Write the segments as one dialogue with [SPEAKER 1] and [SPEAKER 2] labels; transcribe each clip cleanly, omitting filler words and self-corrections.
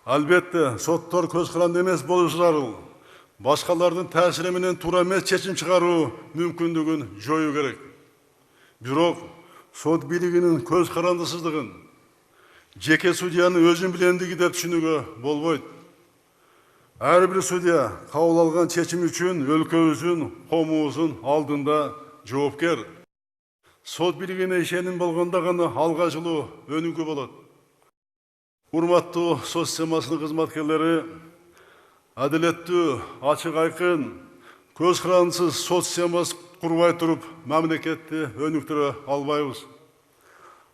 [SPEAKER 1] Albatta, soттор көз кыранды эмес болушу зарыл. Башкалардын таасири менен туура эмес чечим чыгаруу мүмкүндүгүн жоюу керек. Бирок сот бийлигинин көз карандысыздыгын, жеке судьянын өзүн билендиги деп түшүнүүгө болбойт. Ар бир судья кабыл алган чечим үчүн өлкөбүздүн, коомубуздун алдында жоопкер. Сот бийлигине ишеним болгондо гана алга жылуу өнүгүү болот. Урматтуу сот системасынын кызматкерлери, адилеттүү, ачык айкын, көз карандысыз сот системасы курбай туруп, мамлекетти өнүктүрө албайбыз.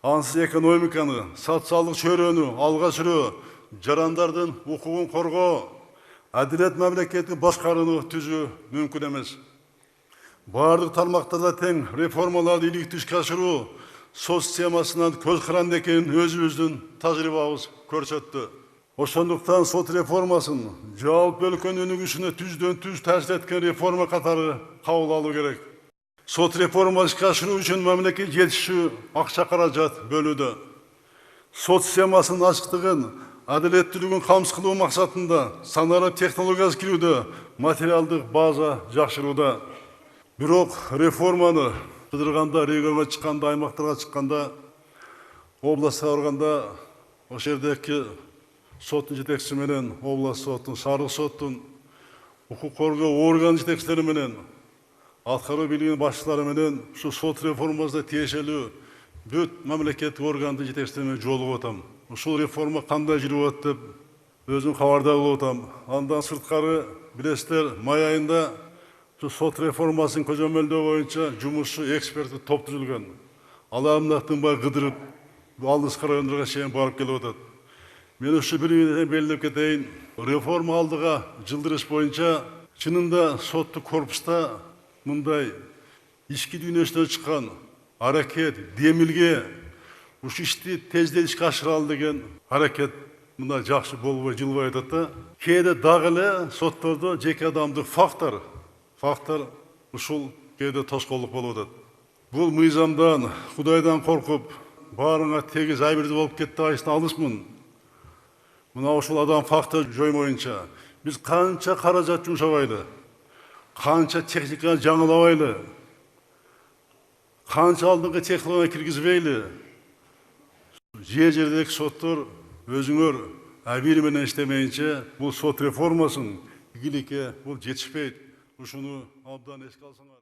[SPEAKER 1] Ансыз экономиканы, социалдык чөйрөнү алга сүрөө, жарандардын укугун коргоо, адилет мамлекетти башкарууну түзүү мүмкүн эмес. Бардык тармактарда тең реформаларды иликтүү ишке ашыруу сот системасынан көз каранды экенин өзүбүздүн тажрыйбабыз көрсөттү. Ошондуктан сот реформасын жаалпы өлкөнүн өнүгүшүнө түздөн түз таасир эткен реформа катары кабыл алуу керек. Сот реформасын ишке ашыруу үчүн мамлекет жетишүү акча каражат бөлүүдө. Сот системасынын ачыктыгын, адилеттүүлүгүн камсыз кылуу максатында санарип технологиясы кирүүдө материалдык база жакшырууда. Бирок реформаны кыдырганда, регионго чыкканда, аймактарга чыкканда, областка барганда, ошол жердеги соттун жетекчиси менен, област соттун, шаардык соттун, укук коргоо орган жетекчилери менен, аткаруу бийлигинин башчылары менен ушу сот реформасына тиешелүү бүт мамлекеттик органдын жетекчилери менен жолугуп атам. Ушул реформа кандай жүрүп атат деп өзүм кабардар болуп атам. Андан сырткары билесиздер, май айында сот реформасын көзөмөлдөө боюнча жумушчу эксперттик топ түзүлгөн. Алар мындай тынбай кыдырып, алыскы райондорго чейин барып келип атат. Мен ушу бир белгилеп кетейин. Реформа алдыга жылдырыш боюнча чынында соттук корпуста мындай ички дүйнөсүнөн чыккан аракет, демилге, ушу ишти тездет ишке ашыралы деген аракет мындай жакшы болбой жылбай атат да. Кээде дагы эле соттордо жеке адамдык фактор ушул кээде тоскоолдук болуп атат. Бул мыйзамдан, Кудайдан коркуп, баарыңа тегиз айбирдүү болуп кетти айсына алысмын. Мына ушул адам фактор жоймоюнча биз канча каражат жумшабайлы, канча техниканы жаңылабайлы, канча алдыңкы технология киргизбейли, жердеги соттор өзүңөр абийир менен иштемейинче бул сот реформасын игиликке бул жетишпейт. Ушуну абдан эске алсаңар.